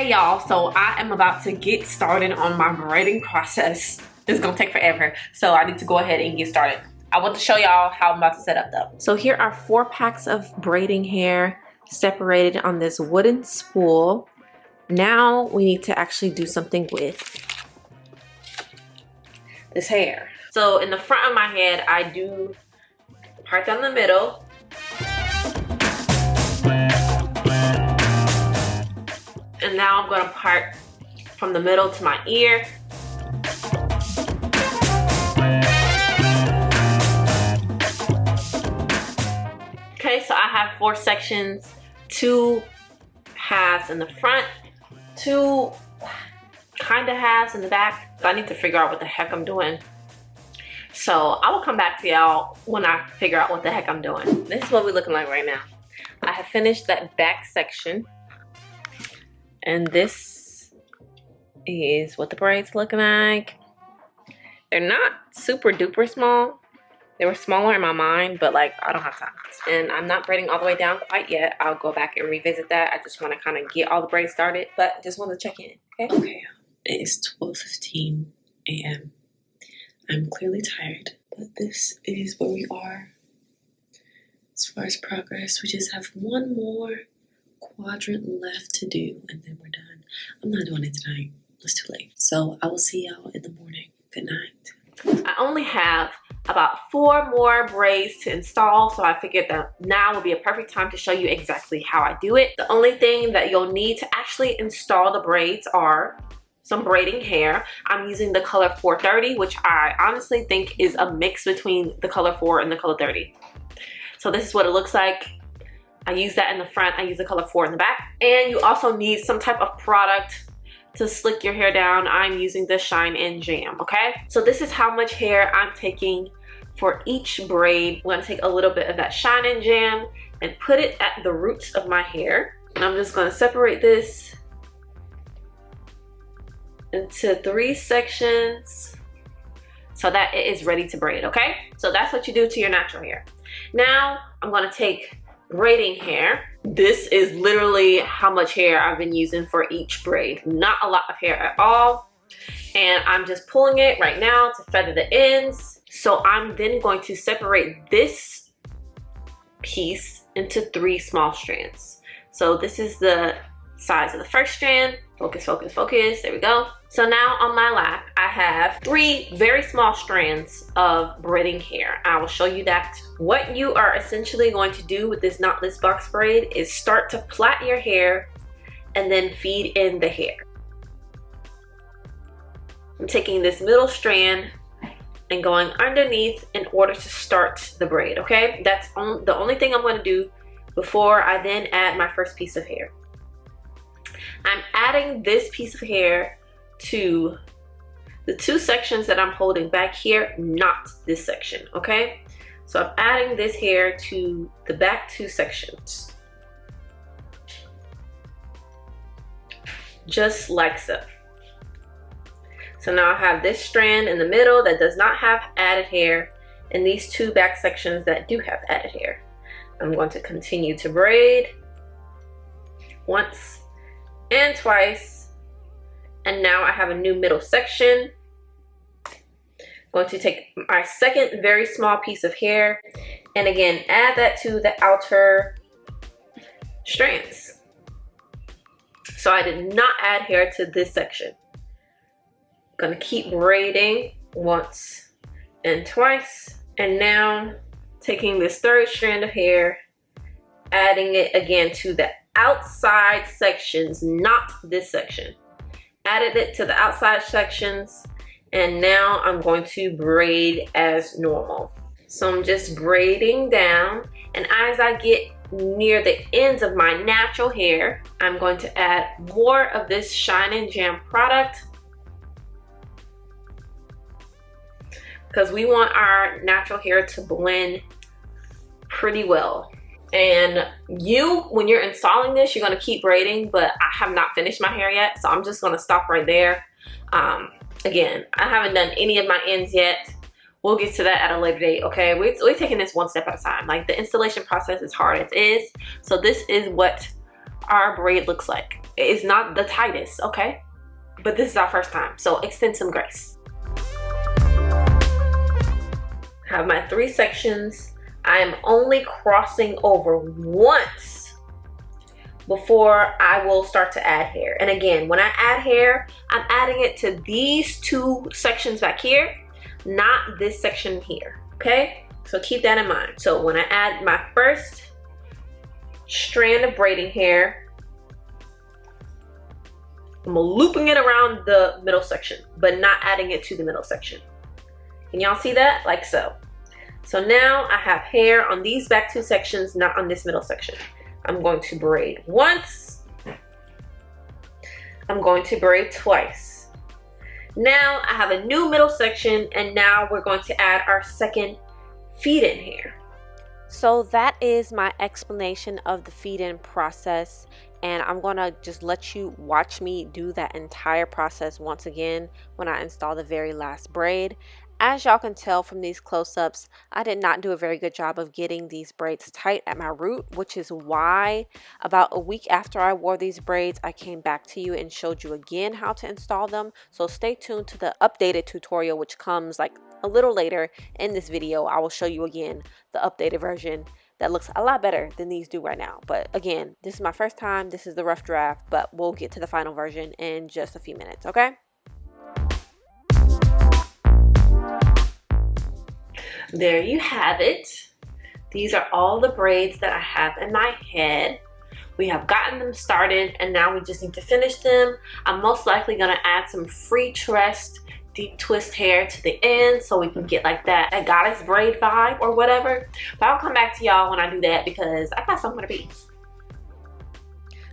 Okay y'all, so I am about to get started on my braiding process. It's gonna take forever, so I need to go ahead and get started. I want to show y'all how I'm about to set up though. So here are 4 packs of braiding hair separated on this wooden spool. Now we need to actually do something with this hair. So in the front of my head, I do part down the middle. And now I'm gonna part from the middle to my ear. Okay, so I have 4 sections, 2 halves in the front, 2 kind of halves in the back. So I need to figure out what the heck I'm doing. So I will come back to y'all when I figure out what the heck I'm doing. This is what we're looking like right now. I have finished that back section. And this is what the braids look like. They're not super duper small. They were smaller in my mind, but like I don't have time. And I'm not braiding all the way down quite yet. I'll go back and revisit that. I just want to kind of get all the braids started, but just want to check in, okay? Okay, it is 12:15 a.m. I'm clearly tired, but this is where we are as far as progress. We just have one more quadrant left to do and then we're done. I'm not doing it tonight. It's too late. So I will see y'all in the morning. Good night. I only have about 4 more braids to install, so I figured that now would be a perfect time to show you exactly how I do it. The only thing that you'll need to actually install the braids are some braiding hair. I'm using the color 430, which I honestly think is a mix between the color 4 and the color 30. So this is what it looks like. I use that in the front, I use the color 4 in the back. And you also need some type of product to slick your hair down. I'm using the Shine and Jam, okay? So this is how much hair I'm taking for each braid. I'm gonna take a little bit of that Shine and Jam and put it at the roots of my hair. And I'm just gonna separate this into 3 sections so that it is ready to braid, okay? So that's what you do to your natural hair. Now I'm gonna take braiding hair. This is literally how much hair I've been using for each braid. Not a lot of hair at all. And I'm just pulling it right now to feather the ends. So I'm then going to separate this piece into 3 small strands. So this is the size of the first strand. Focus, focus, focus. There we go. So now on my lap, I have 3 very small strands of braiding hair. I will show you that. What you are essentially going to do with this knotless box braid is start to plait your hair and then feed in the hair. I'm taking this middle strand and going underneath in order to start the braid, okay? That's the only thing I'm going to do before I then add my first piece of hair. I'm adding this piece of hair to the 2 sections that I'm holding back here, not this section, okay? So I'm adding this hair to the back 2 sections. Just like so. So now I have this strand in the middle that does not have added hair and these 2 back sections that do have added hair. I'm going to continue to braid once and twice, and now I have a new middle section. I'm going to take my second very small piece of hair and again add that to the outer strands. So I did not add hair to this section. I'm going to keep braiding once and twice, and now taking this 3rd strand of hair, adding it again to the outside sections, not this section. Added it to the outside sections, and now I'm going to braid as normal. So I'm just braiding down, and as I get near the ends of my natural hair, I'm going to add more of this Shine and Jam product because we want our natural hair to blend pretty well. And when you're installing this, you're going to keep braiding, but I have not finished my hair yet, so I'm just going to stop right there. Again, I haven't done any of my ends yet. We'll get to that at a later date, okay? We're taking this one step at a time. Like, the installation process is hard as is, so this is what our braid looks like. It's not the tightest, okay? But this is our first time, so extend some grace. I have my 3 sections. I am only crossing over once before I will start to add hair. And again, when I add hair, I'm adding it to these 2 sections back here, not this section here, okay? So keep that in mind. So when I add my first strand of braiding hair, I'm looping it around the middle section, but not adding it to the middle section. Can y'all see that? Like so. So now I have hair on these back 2 sections, not on this middle section. I'm going to braid once. I'm going to braid twice. Now I have a new middle section, and now we're going to add our second feed-in hair. So that is my explanation of the feed-in process, and I'm gonna just let you watch me do that entire process once again when I install the very last braid. As y'all can tell from these close-ups, I did not do a very good job of getting these braids tight at my root, which is why about a week after I wore these braids, I came back to you and showed you again how to install them. So stay tuned to the updated tutorial, which comes like a little later in this video. I will show you again the updated version that looks a lot better than these do right now. But again, this is my first time. This is the rough draft, but we'll get to the final version in just a few minutes, okay? There you have it. These are all the braids that I have in my head. We have gotten them started, and now we just need to finish them. I'm most likely gonna add some Freetress deep twist hair to the end so we can get like that goddess braid vibe or whatever. But I'll come back to y'all when I do that because I got somewhere to be.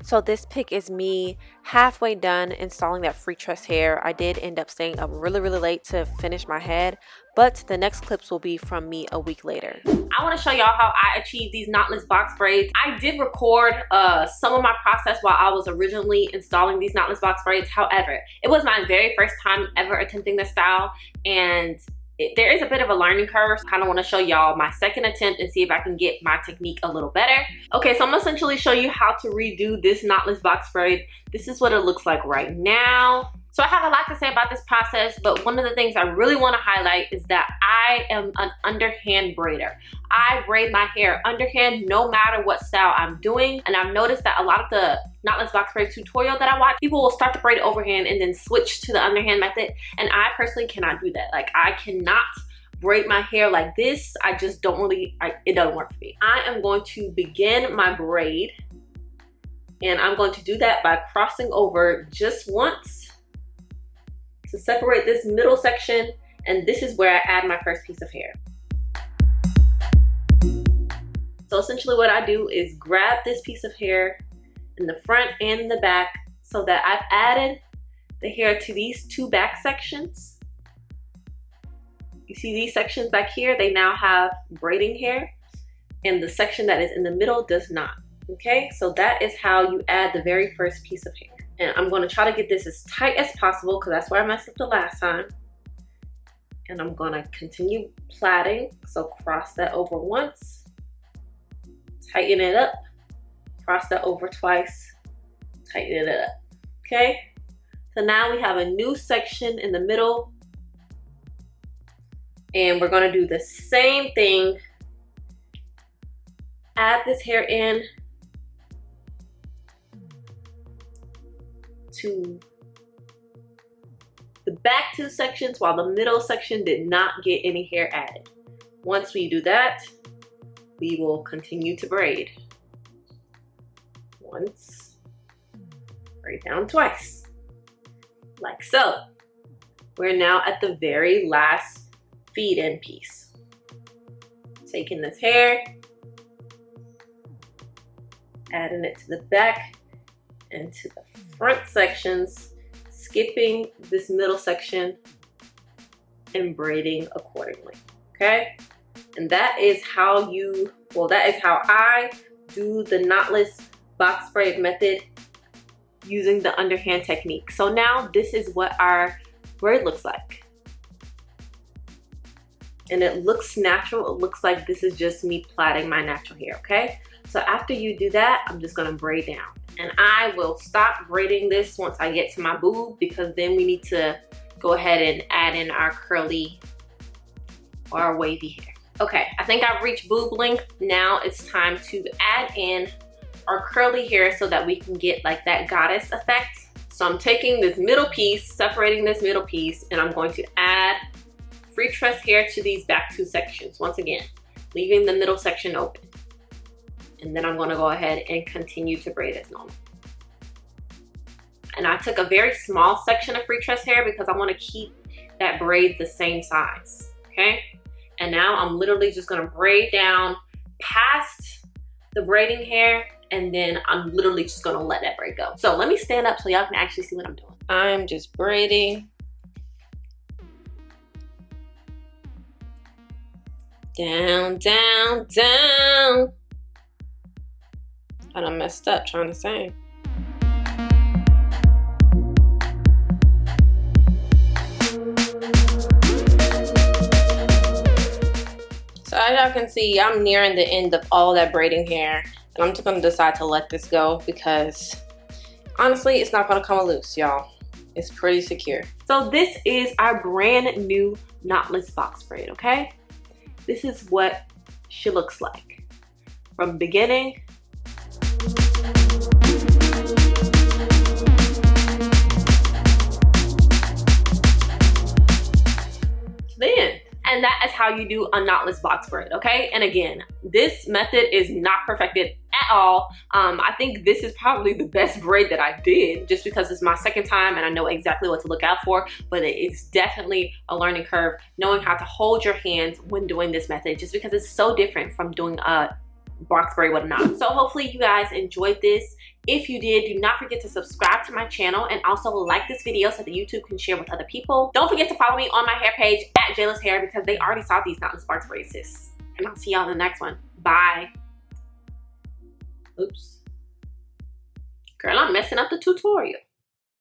So this pic is me halfway done installing that Freetress hair. I did end up staying up really late to finish my head, but the next clips will be from me a week later. I want to show y'all how I achieved these knotless box braids. I did record some of my process while I was originally installing these knotless box braids. However, it was my very first time ever attempting this style, and there is a bit of a learning curve. I kind of want to show y'all my second attempt and see if I can get my technique a little better. Okay, so I'm gonna essentially show you how to redo this knotless box braid. This is what it looks like right now. So I have a lot to say about this process, but one of the things I really want to highlight is that I am an underhand braider. I braid my hair underhand no matter what style I'm doing, and I've noticed that a lot of the knotless box braid tutorial that I watch, people will start to braid overhand and then switch to the underhand method, and I personally cannot do that. Like, I cannot braid my hair like this. I just don't really, it doesn't work for me. I am going to begin my braid, and I'm going to do that by crossing over just once to separate this middle section, and this is where I add my first piece of hair. So essentially what I do is grab this piece of hair in the front and the back so that I've added the hair to these 2 back sections. You see these sections back here, they now have braiding hair, and the section that is in the middle does not. Okay, so that is how you add the very first piece of hair. And I'm going to try to get this as tight as possible because that's where I messed up the last time. And I'm going to continue plaiting. So cross that over once, tighten it up, cross that over twice, tighten it up. Okay, so now we have a new section in the middle, and we're going to do the same thing. Add this hair in to the back 2 sections while the middle section did not get any hair added. Once we do that, we will continue to braid. Once, braid down twice, like so. We're now at the very last feed-in piece. Taking this hair, adding it to the back and to the front sections, skipping this middle section and braiding accordingly, okay? And that is how you, well, that is how I do the knotless box braid method using the underhand technique. So now this is what our braid looks like. And it looks natural. It looks like this is just me plaiting my natural hair, okay? So after you do that, I'm just gonna braid down. And I will stop braiding this once I get to my boob, because then we need to go ahead and add in our curly or our wavy hair. Okay, I think I've reached boob length. Now it's time to add in our curly hair so that we can get like that goddess effect. So I'm taking this middle piece, separating this middle piece, and I'm going to add Freetress hair to these back two sections. Once again, leaving the middle section open. And then I'm gonna go ahead and continue to braid as normal. And I took a very small section of Freetress hair because I wanna keep that braid the same size, okay? And now I'm literally just gonna braid down past the braiding hair, and then I'm literally just gonna let that braid go. So let me stand up so y'all can actually see what I'm doing. I'm just braiding down, down, down. I done messed up trying to sing. So as y'all can see, I'm nearing the end of all that braiding hair, and I'm just gonna decide to let this go because honestly, it's not gonna come loose, y'all. It's pretty secure. So this is our brand new knotless box braid, okay? This is what she looks like from beginning to the end. And that is how you do a knotless box braid, okay? And again, this method is not perfected at all. I think this is probably the best braid that I did, just because it's my second time and I know exactly what to look out for, but it's definitely a learning curve, knowing how to hold your hands when doing this method, just because it's so different from doing a box braid with a knot. So hopefully you guys enjoyed this. If you did, do not forget to subscribe to my channel and also like this video so that YouTube can share with other people. Don't forget to follow me on my hair page at Jaila's Hair, because they already saw these knotless box braids, sis. And I'll see y'all in the next one. Bye. Oops. Girl, I'm messing up the tutorial.